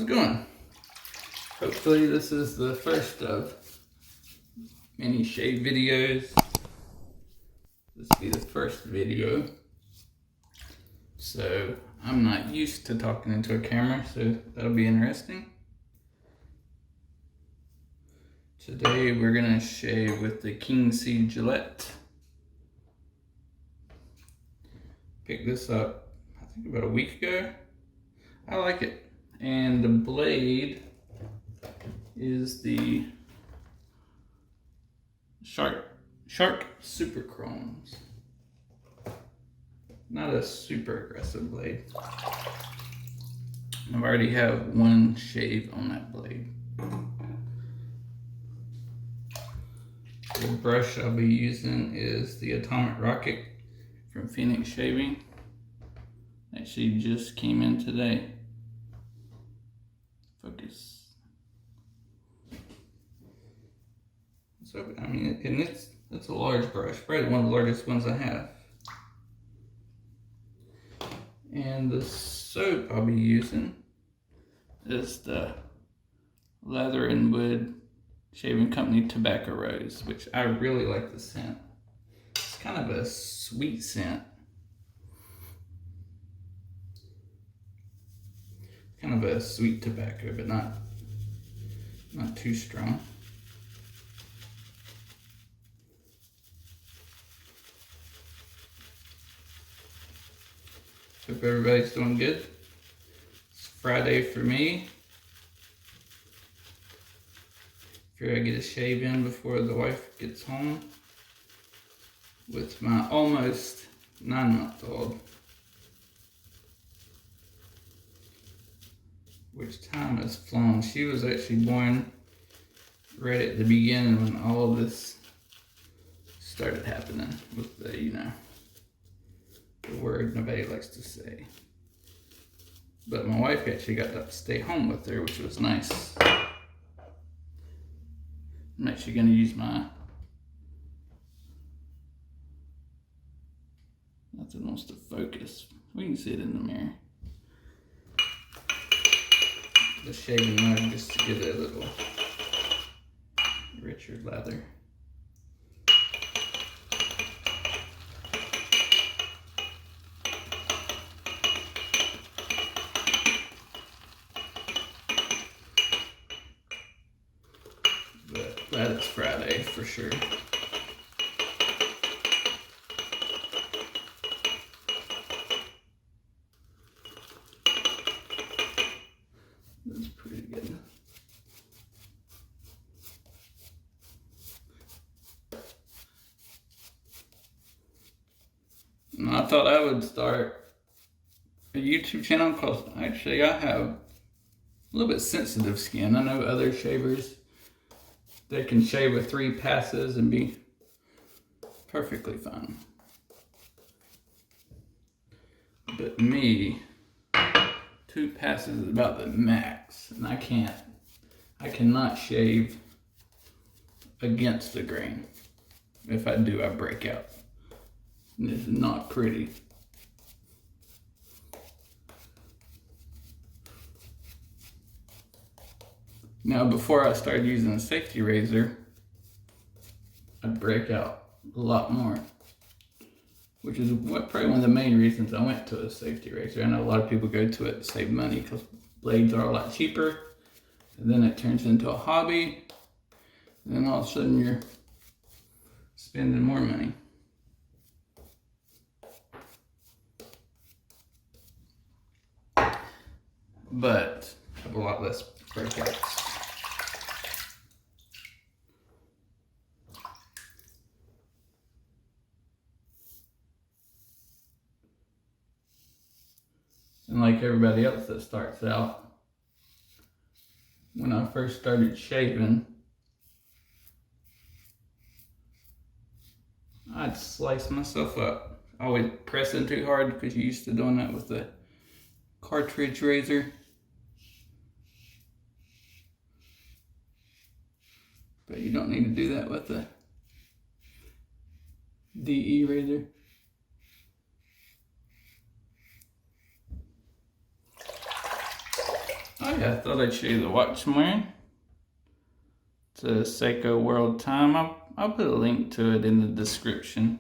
it going? Hopefully this is the first of many shave videos. This will be the first video. So I'm not used to talking into a camera, so that'll be interesting. Today we're gonna shave with the King C Gillette. Picked this up, I think about a week ago. I like it. And the blade is the Shark Super Chromes. Not a super aggressive blade. I already have one shave on that blade. The brush I'll be using is the Atomic Rocket from Phoenix Shaving. Actually just came in today. Focus. So, I mean, and it's a large brush, probably one of the largest ones I have. And the soap I'll be using is the Lather and Wood Shaving Company Tobacco Rose, which I really like the scent. It's kind of a sweet scent. Kind of a sweet tobacco, but not too strong. Hope everybody's doing good. It's Friday for me. Figure I get a shave in before the wife gets home with my almost 9-month-old. Which time has flown. She was actually born right at the beginning when all of this started happening with the, the word nobody likes to say. But my wife actually got to stay home with her, which was nice. I'm actually going to use nothing wants to focus. We can see it in the mirror. The shaving mug just to get a little richer lather. But glad it's Friday for sure. That's pretty good. And I thought I would start a YouTube channel because actually I have a little bit sensitive skin. I know other shavers, they can shave with 3 passes and be perfectly fine. But me, 2 passes is about the max, and I cannot shave against the grain. If I do, I break out. And it's not pretty. Now, before I started using a safety razor, I'd break out a lot more. Which is probably one of the main reasons I went to a safety razor. I know a lot of people go to it to save money because blades are a lot cheaper. And then it turns into a hobby. And then all of a sudden you're spending more money. But I have a lot less breakouts. And like everybody else that starts out, when I first started shaving, I'd slice myself up. Always pressing too hard because you're used to doing that with the cartridge razor. But you don't need to do that with the DE razor. Oh yeah, Yeah, I thought I'd show you the watch I'm wearing. It's a Seiko World Time. I'll put a link to it in the description.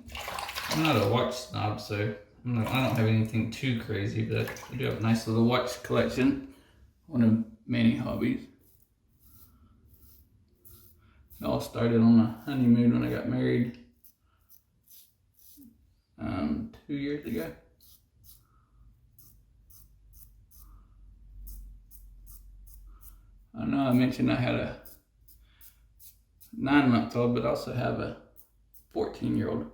I'm not a watch snob, so I don't have anything too crazy, but I do have a nice little watch collection. One of many hobbies. It all started on a honeymoon when I got married 2 years ago. I know I mentioned I had a 9-month-old, but I also have a 14-year-old.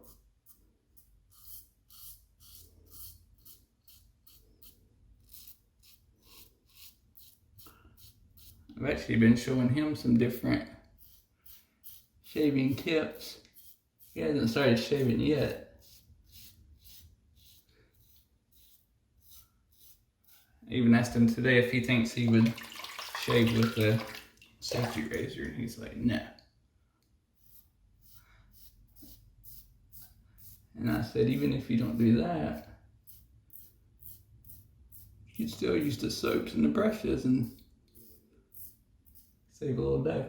I've actually been showing him some different shaving tips. He hasn't started shaving yet. I even asked him today if he thinks he would shave with a safety razor, and he's like, no. And I said, even if you don't do that, you can still use the soaps and the brushes and save a little dough.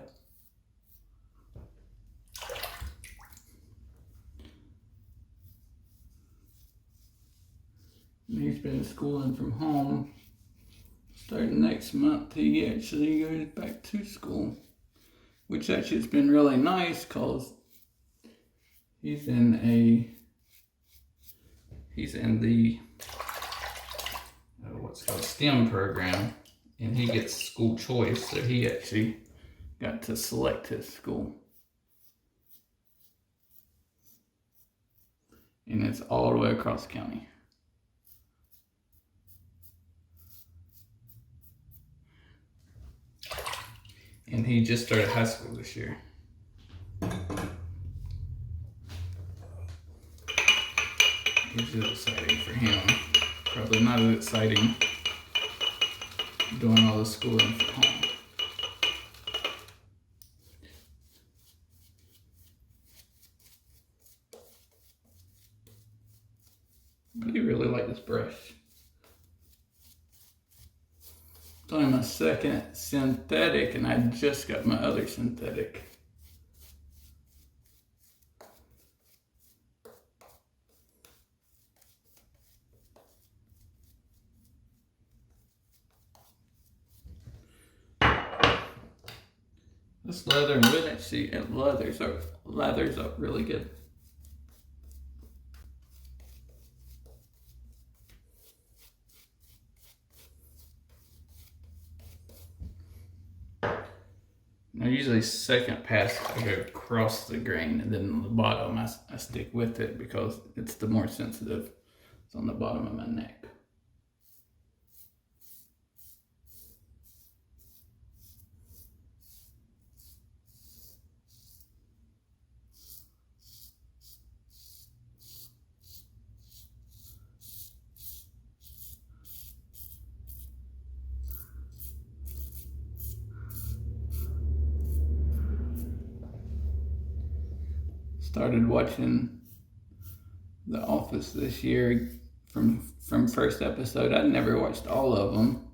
And he's been schooling from home. Starting next month, he actually goes back to school, which actually has been really nice because he's in the what's called STEM program, and he gets school choice, so he actually got to select his school. And it's all the way across the county. And he just started high school this year. Which is exciting for him. Probably not as exciting doing all the schooling from home. I do really like this brush. It's only my second synthetic, and I just got my other synthetic. This leather and wood, actually, it lathers up really good. Now usually second pass I go across the grain, and then on the bottom I stick with it because it's the more sensitive. It's on the bottom of my neck. Started watching The Office this year from first episode. I'd never watched all of them.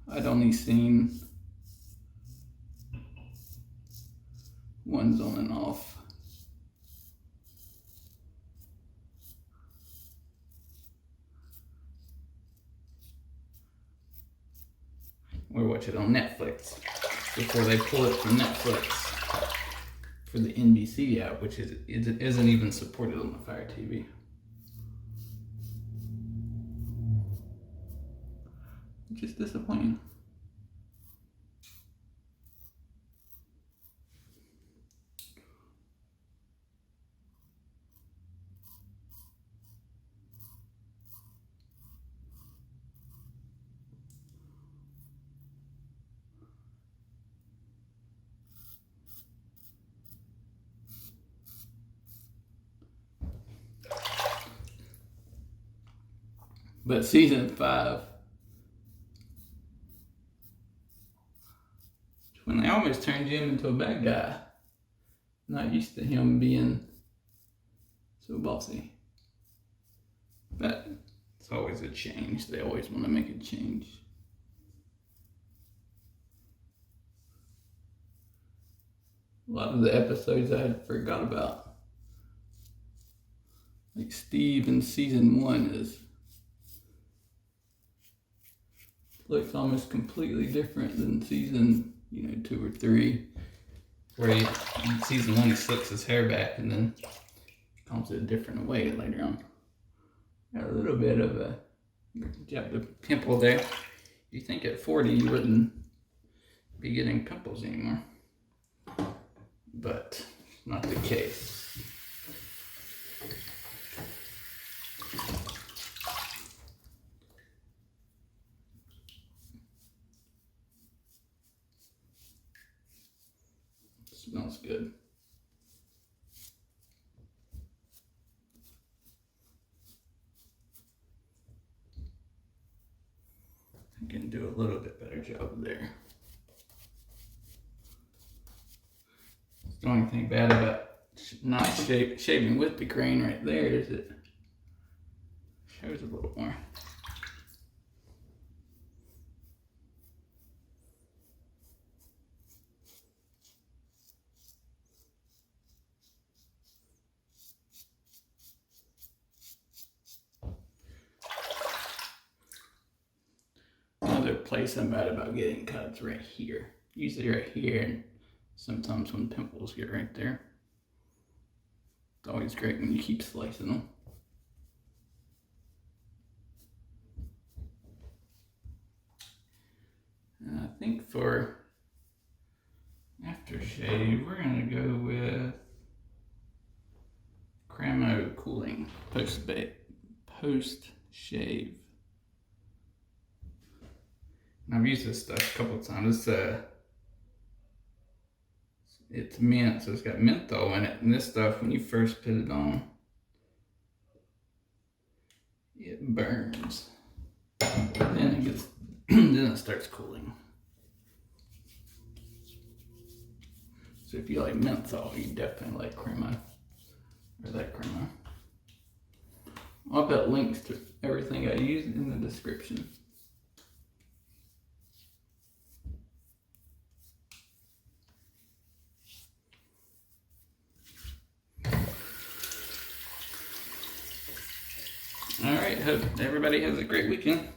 I'd only seen ones on and off. Or watch it on Netflix before they pull it from Netflix for the NBC app, which isn't even supported on the Fire TV. Which is disappointing. But season 5, when they almost turned Jim into a bad guy. Not used to him being so bossy. But it's always a change. They always want to make a change. a lot of the episodes I had forgot about. Like Steve in season 1 looks almost completely different than season, 2 or 3. Where in season 1 he slicks his hair back and then comes a different way later on. Got a little bit of a pimple there. You think at 40 you wouldn't be getting pimples anymore, but not the case. Smells good. I can do a little bit better job there. The only thing bad about not shaving with the grain right there is it shows a little more. Another place I'm mad about getting cuts right here. Usually right here, and sometimes when pimples get right there. It's always great when you keep slicing them. And I think for aftershave, we're gonna go with Cramo Cooling post shave. And I've used this stuff a couple of times. It's mint, so it's got menthol in it. And this stuff, when you first put it on, it burns. Then it gets, then it starts cooling. So if you like menthol, you definitely like Cremo, or that Cremo. I'll put links to everything I use in the description. All right, hope everybody has a great weekend.